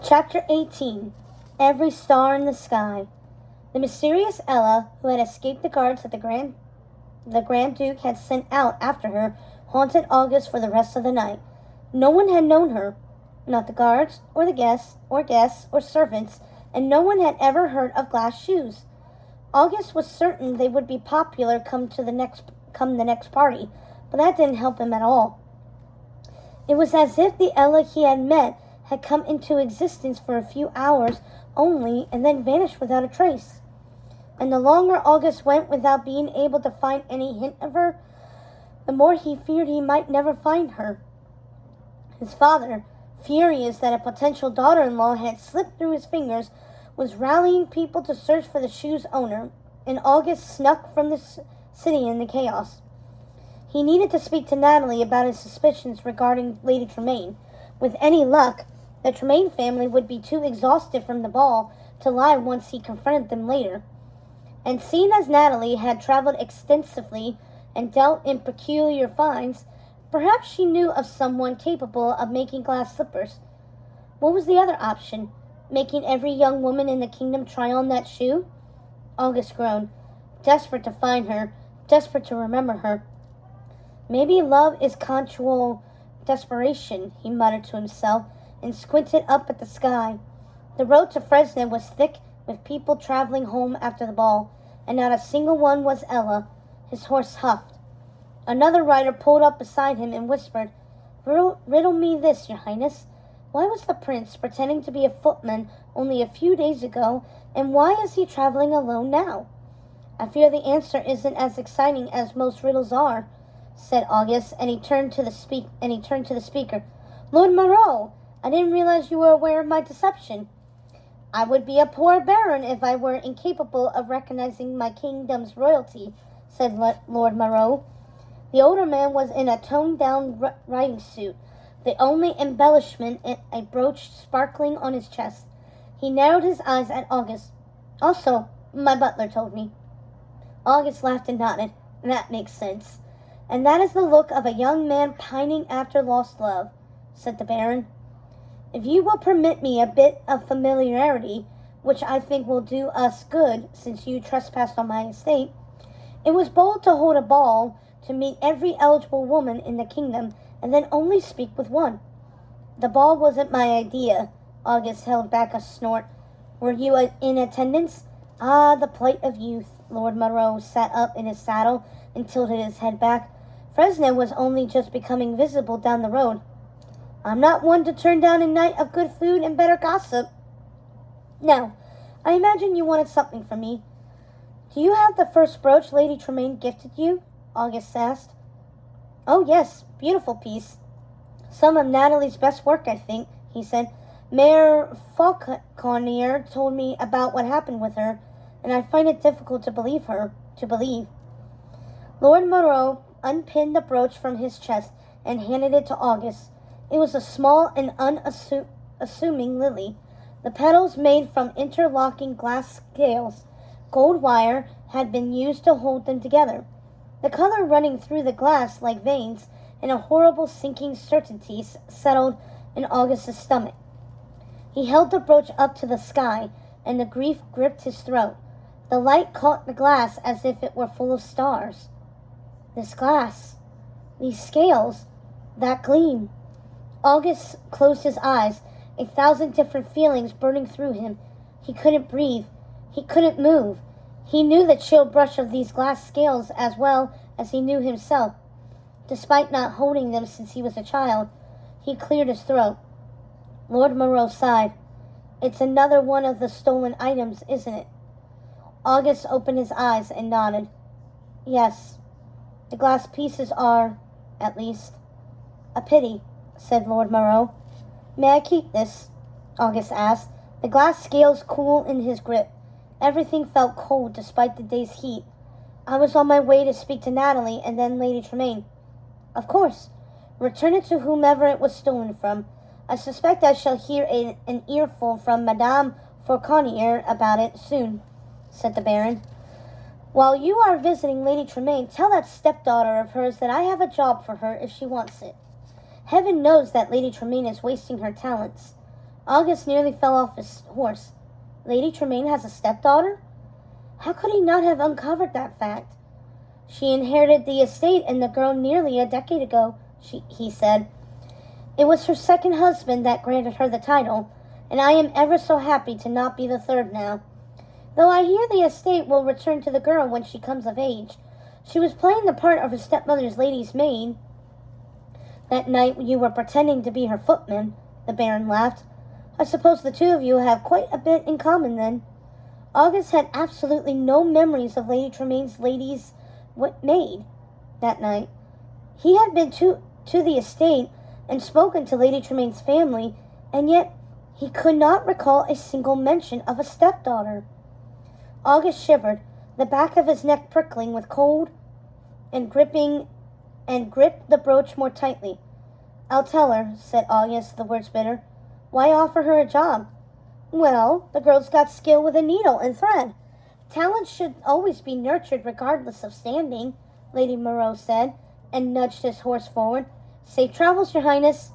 Chapter 18. Every Star in the Sky. The mysterious Ella, who had escaped the guards that the Grand Duke had sent out after her, haunted August for the rest of the night. No one had known her, not the guards, or the guests, or servants, and no one had ever heard of glass shoes. August was certain they would be popular come the next party, but that didn't help him at all. It was as if the Ella he had met had come into existence for a few hours only and then vanished without a trace. And the longer August went without being able to find any hint of her, the more he feared he might never find her. His father, furious that a potential daughter-in-law had slipped through his fingers, was rallying people to search for the shoe's owner, and August snuck from the city in the chaos. He needed to speak to Natalie about his suspicions regarding Lady Tremaine. With any luck, the Tremaine family would be too exhausted from the ball to lie once he confronted them later. And seeing as Natalie had traveled extensively and dealt in peculiar finds, perhaps she knew of someone capable of making glass slippers. What was the other option? Making every young woman in the kingdom try on that shoe? August groaned, desperate to find her, desperate to remember her. Maybe love is conjugal desperation, he muttered to himself, and squinted up at the sky. The road to Fresno was thick with people traveling home after the ball, and not a single one was Ella. His horse huffed. Another rider pulled up beside him and whispered, Riddle me this, your highness. Why was the prince pretending to be a footman only a few days ago, and why is he traveling alone now? I fear the answer isn't as exciting as most riddles are, said August, and he turned to the speaker. Lord Moreau, I didn't realize you were aware of my deception. I would be a poor baron if I were incapable of recognizing my kingdom's royalty, said Lord Moreau. The older man was in a toned-down riding suit, the only embellishment a brooch sparkling on his chest. He narrowed his eyes at August. Also, my butler told me. August laughed and nodded. That makes sense. And that is the look of a young man pining after lost love, said the baron. If you will permit me a bit of familiarity, which I think will do us good since you trespassed on my estate, it was bold to hold a ball to meet every eligible woman in the kingdom and then only speak with one. The ball wasn't my idea. August held back a snort. Were you in attendance? Ah, the plight of youth. Lord Moreau sat up in his saddle and tilted his head back. Fresno was only just becoming visible down the road. I'm not one to turn down a night of good food and better gossip. Now, I imagine you wanted something from me. Do you have the first brooch Lady Tremaine gifted you? August asked. Oh, yes, beautiful piece. Some of Natalie's best work, I think, he said. Mayor Falconer told me about what happened with her, and I find it difficult to believe. Lord Moreau unpinned the brooch from his chest and handed it to August. It was a small and unassuming lily. The petals, made from interlocking glass scales, gold wire, had been used to hold them together. The color running through the glass like veins, and a horrible sinking certainty settled in August's stomach. He held the brooch up to the sky, and the grief gripped his throat. The light caught the glass as if it were full of stars. This glass, these scales, that gleam. August closed his eyes, 1,000 different feelings burning through him. He couldn't breathe. He couldn't move. He knew the chill brush of these glass scales as well as he knew himself. Despite not holding them since he was a child, he cleared his throat. Lord Moreau sighed. It's another one of the stolen items, isn't it? August opened his eyes and nodded. Yes, the glass pieces are, at least. A pity, said Lord Moreau. May I keep this? August asked, the glass scales cool in his grip. Everything felt cold despite the day's heat. I was on my way to speak to Natalie and then Lady Tremaine. Of course. Return it to whomever it was stolen from. I suspect I shall hear an earful from Madame Falconer about it soon, said the baron. While you are visiting Lady Tremaine, tell that stepdaughter of hers that I have a job for her if she wants it. Heaven knows that Lady Tremaine is wasting her talents. August nearly fell off his horse. Lady Tremaine has a stepdaughter? How could he not have uncovered that fact? She inherited the estate and the girl nearly a decade ago, he said. It was her second husband that granted her the title, and I am ever so happy to not be the third now. Though I hear the estate will return to the girl when she comes of age. She was playing the part of her stepmother's lady's maid. That night you were pretending to be her footman, the Baron laughed. I suppose the two of you have quite a bit in common then. August had absolutely no memories of Lady Tremaine's lady's maid that night. He had been to the estate and spoken to Lady Tremaine's family, and yet he could not recall a single mention of a stepdaughter. August shivered, the back of his neck prickling with cold, and gripped the brooch more tightly. I'll tell her, said August, the words bitter. Why offer her a job? Well, the girl's got skill with a needle and thread. Talent should always be nurtured regardless of standing, Lady Moreau said, and nudged his horse forward. Safe travels, Your Highness.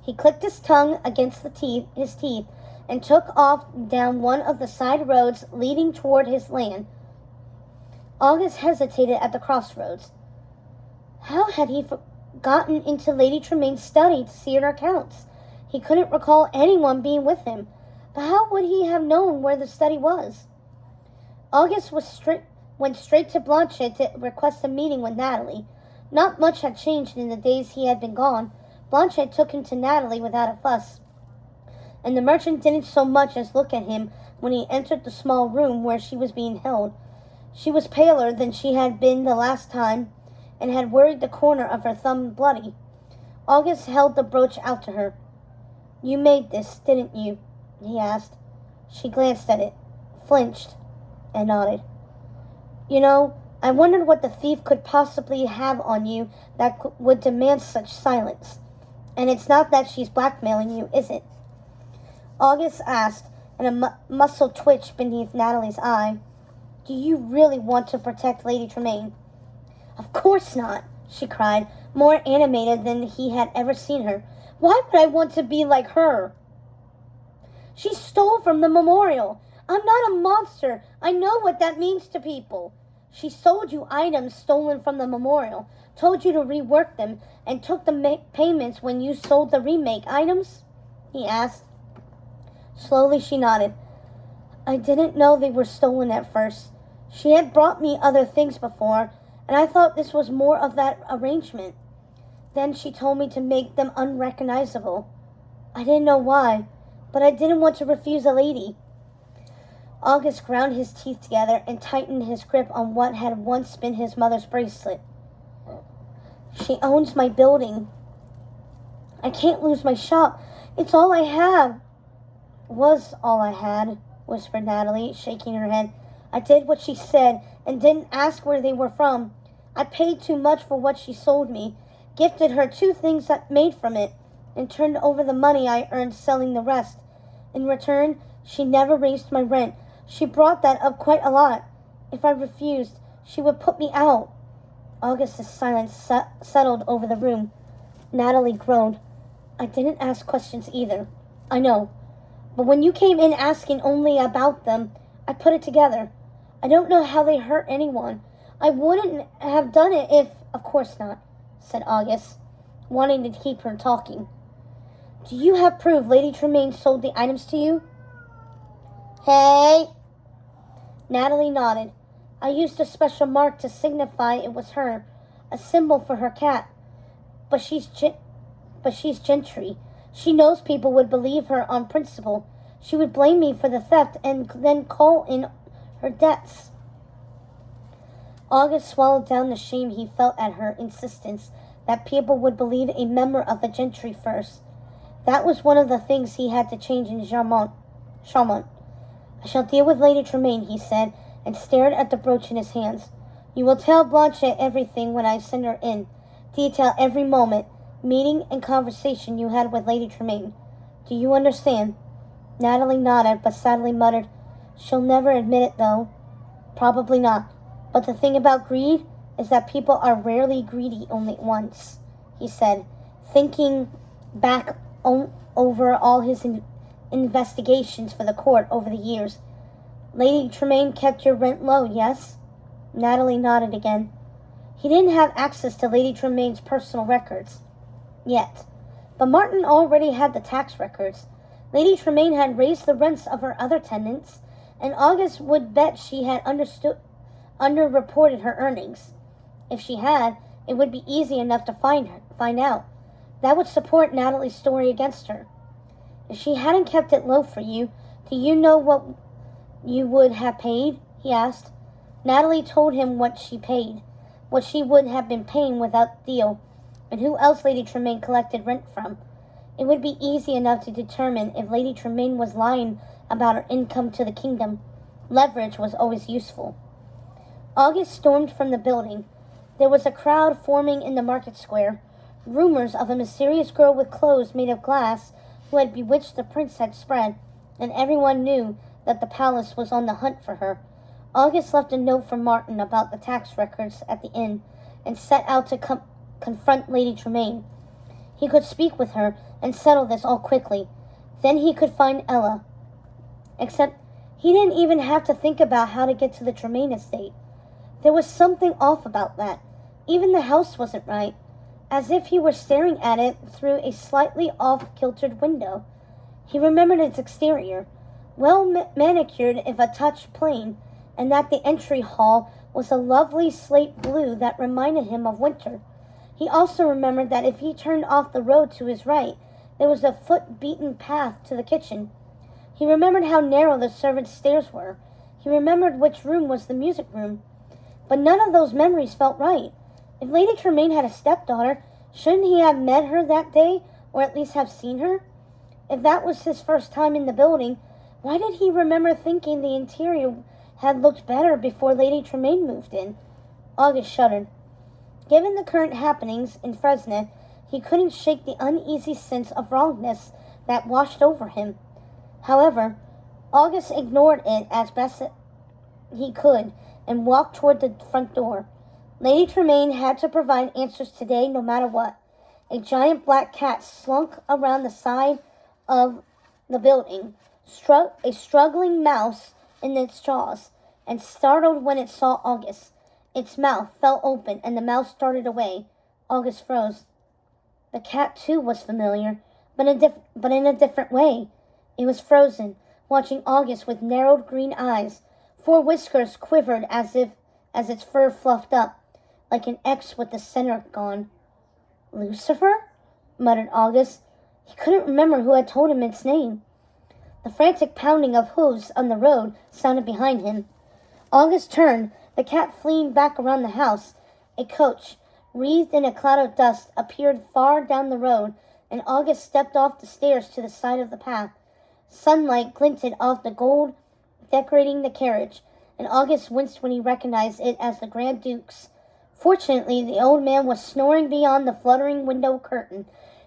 He clicked his tongue against his teeth and took off down one of the side roads leading toward his land. August hesitated at the crossroads. How had he gotten into Lady Tremaine's study to see her accounts? He couldn't recall anyone being with him, but how would he have known where the study was? August went straight to Blanchet to request a meeting with Natalie. Not much had changed in the days he had been gone. Blanchet took him to Natalie without a fuss, and the merchant didn't so much as look at him when he entered the small room where she was being held. She was paler than she had been the last time, and had worried the corner of her thumb bloody. August held the brooch out to her. You made this, didn't you? He asked. She glanced at it, flinched, and nodded. You know, I wondered what the thief could possibly have on you that would demand such silence. And it's not that she's blackmailing you, is it? August asked, and a muscle twitched beneath Natalie's eye. Do you really want to protect Lady Tremaine? Of course not, she cried, more animated than he had ever seen her. Why would I want to be like her? She stole from the memorial. I'm not a monster. I know what that means to people. She sold you items stolen from the memorial, told you to rework them, and took the payments when you sold the remake items? He asked. Slowly she nodded. I didn't know they were stolen at first. She had brought me other things before, and I thought this was more of that arrangement. Then she told me to make them unrecognizable. I didn't know why, but I didn't want to refuse a lady. August ground his teeth together and tightened his grip on what had once been his mother's bracelet. She owns my building. I can't lose my shop. It's all I have. Was all I had, whispered Natalie, shaking her head. I did what she said and didn't ask where they were from. I paid too much for what she sold me, gifted her 2 things that made from it, and turned over the money I earned selling the rest. In return, she never raised my rent. She brought that up quite a lot. If I refused, she would put me out. August's silence settled over the room. Natalie groaned. I didn't ask questions either. I know. But when you came in asking only about them, I put it together. I don't know how they hurt anyone. I wouldn't have done it if... Of course not, said August, wanting to keep her talking. Do you have proof Lady Tremaine sold the items to you? Hey! Natalie nodded. I used a special mark to signify it was her, a symbol for her cat. But she's gentry. She knows people would believe her on principle. She would blame me for the theft and then call in her debts. August swallowed down the shame he felt at her insistence that people would believe a member of the gentry first. That was one of the things he had to change in Charmant. I shall deal with Lady Tremaine, he said, and stared at the brooch in his hands. You will tell Blanchet everything when I send her in. Detail every moment, meeting and conversation you had with Lady Tremaine. Do you understand? Natalie nodded, but sadly muttered, She'll never admit it, though. Probably not. But the thing about greed is that people are rarely greedy only once, he said, thinking back over all his investigations for the court over the years. Lady Tremaine kept your rent low, yes? Natalie nodded again. He didn't have access to Lady Tremaine's personal records. Yet. But Martin already had the tax records. Lady Tremaine had raised the rents of her other tenants, and August would bet she had underreported her earnings. If she had, it would be easy enough to find out. That would support Natalie's story against her. If she hadn't kept it low for you, do you know what you would have paid? He asked. Natalie told him what she paid, what she would have been paying without the deal, and who else Lady Tremaine collected rent from. It would be easy enough to determine if Lady Tremaine was lying about her income to the kingdom. Leverage was always useful. August stormed from the building. There was a crowd forming in the market square. Rumors of a mysterious girl with clothes made of glass who had bewitched the prince had spread, and everyone knew that the palace was on the hunt for her. August left a note for Martin about the tax records at the inn, and set out to confront Lady Tremaine. He could speak with her and settle this all quickly. Then he could find Ella. Except he didn't even have to think about how to get to the Tremaine estate. There was something off about that. Even the house wasn't right, as if he were staring at it through a slightly off-kiltered window. He remembered its exterior, well manicured if a touch plain, and that the entry hall was a lovely slate blue that reminded him of winter. He also remembered that if he turned off the road to his right, there was a foot-beaten path to the kitchen. He remembered how narrow the servants' stairs were. He remembered which room was the music room. But none of those memories felt right. If Lady Tremaine had a stepdaughter, shouldn't he have met her that day, or at least have seen her? If that was his first time in the building, why did he remember thinking the interior had looked better before Lady Tremaine moved in? August shuddered. Given the current happenings in Fresno, he couldn't shake the uneasy sense of wrongness that washed over him. However, August ignored it as best he could and walked toward the front door. Lady Tremaine had to provide answers today no matter what. A giant black cat slunk around the side of the building, struck a struggling mouse in its jaws, and startled when it saw August. Its mouth fell open and the mouse darted away. August froze. The cat, too, was familiar, but in a different way. It was frozen, watching August with narrowed green eyes. 4 whiskers quivered as its fur fluffed up, like an X with the center gone. Lucifer? Muttered August. He couldn't remember who had told him its name. The frantic pounding of hooves on the road sounded behind him. August turned, the cat fleeing back around the house. A coach, wreathed in a cloud of dust, appeared far down the road, and August stepped off the stairs to the side of the path. Sunlight glinted off the gold decorating the carriage, and August winced when he recognized it as the Grand Duke's. Fortunately, the old man was snoring beyond the fluttering window curtain,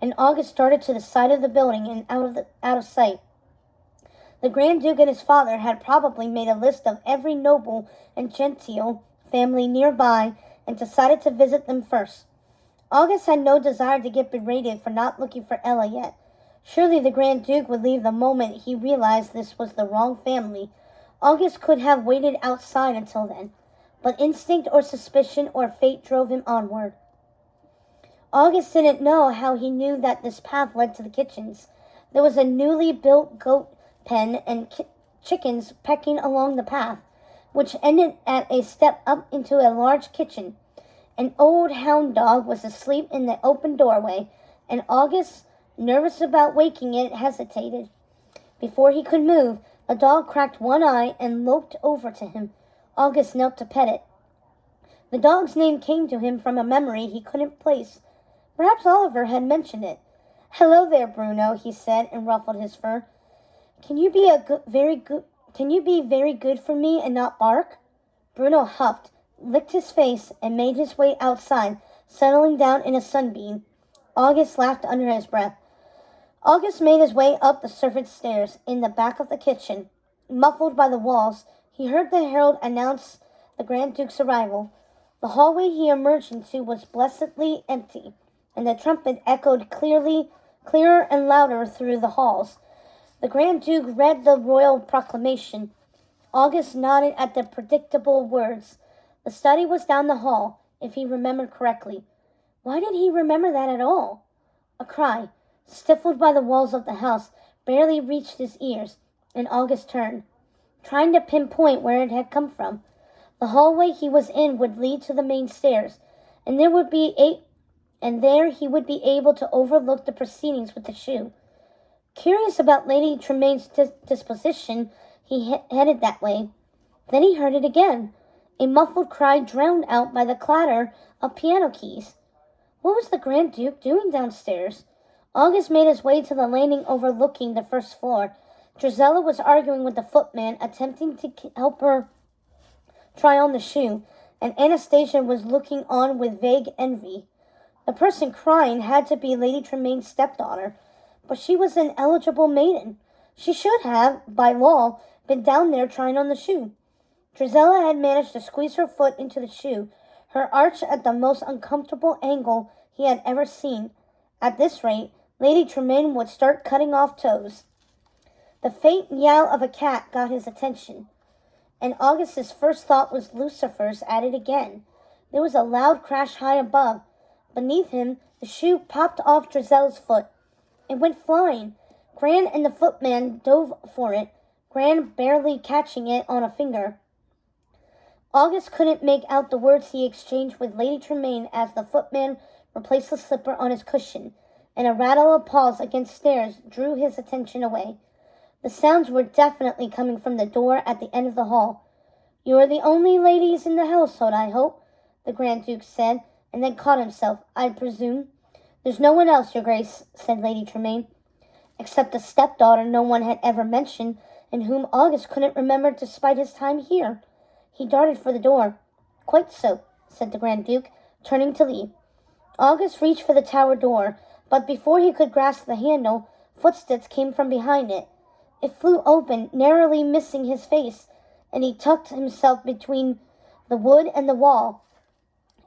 and August started to the side of the building and out of sight. The Grand Duke and his father had probably made a list of every noble and genteel family nearby and decided to visit them first. August had no desire to get berated for not looking for Ella yet. Surely the Grand Duke would leave the moment he realized this was the wrong family. August could have waited outside until then, but instinct or suspicion or fate drove him onward. August didn't know how he knew that this path led to the kitchens. There was a newly built goat pen and chickens pecking along the path, which ended at a step up into a large kitchen. An old hound dog was asleep in the open doorway, and August, nervous about waking it, hesitated. Before he could move, the dog cracked one eye and loped over to him. August knelt to pet it. The dog's name came to him from a memory he couldn't place. Perhaps Oliver had mentioned it. "Hello there, Bruno," he said, and ruffled his fur. Can you be very good for me and not bark?" Bruno huffed, licked his face, and made his way outside, settling down in a sunbeam. August laughed under his breath. August made his way up the servants' stairs in the back of the kitchen. Muffled by the walls, he heard the herald announce the Grand Duke's arrival. The hallway he emerged into was blessedly empty, and the trumpet echoed clearer and louder through the halls. The Grand Duke read the royal proclamation. August nodded at the predictable words. The study was down the hall, if he remembered correctly. Why did he remember that at all? A cry, stifled by the walls of the house, barely reached his ears, and August turned, trying to pinpoint where it had come from. The hallway he was in would lead to the main stairs, and there he would be able to overlook the proceedings with the shoe. Curious about Lady Tremain's disposition, he headed that way. Then he heard it again, a muffled cry drowned out by the clatter of piano keys. What was the Grand Duke doing downstairs? August made his way to the landing overlooking the first floor. Drizella was arguing with the footman, attempting to help her try on the shoe, and Anastasia was looking on with vague envy. The person crying had to be Lady Tremain's stepdaughter, but she was an eligible maiden. She should have, by law, been down there trying on the shoe. Drizella had managed to squeeze her foot into the shoe, her arch at the most uncomfortable angle he had ever seen. At this rate, Lady Tremaine would start cutting off toes. The faint yowl of a cat got his attention, and August's first thought was Lucifer's at it again. There was a loud crash high above. Beneath him, the shoe popped off Drizella's foot. It went flying. Gran and the footman dove for it, Gran barely catching it on a finger. August couldn't make out the words he exchanged with Lady Tremaine as the footman replaced the slipper on his cushion, and a rattle of paws against stairs drew his attention away. The sounds were definitely coming from the door at the end of the hall. "You are the only ladies in the household, I hope," the Grand Duke said, and then caught himself. "I presume." "There's no one else, Your Grace," said Lady Tremaine, "except a stepdaughter no one had ever mentioned, and whom August couldn't remember despite his time here." He darted for the door. "Quite so," said the Grand Duke, turning to leave. August reached for the tower door, but before he could grasp the handle, footsteps came from behind it. It flew open, narrowly missing his face, and he tucked himself between the wood and the wall.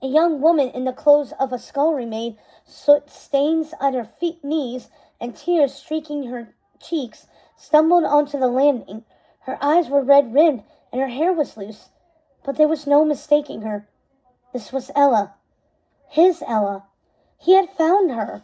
A young woman in the clothes of a scullery maid, soot stains at her knees and tears streaking her cheeks, stumbled onto the landing. Her eyes were red-rimmed, and her hair was loose, but there was no mistaking her. This was Ella. His Ella. He had found her.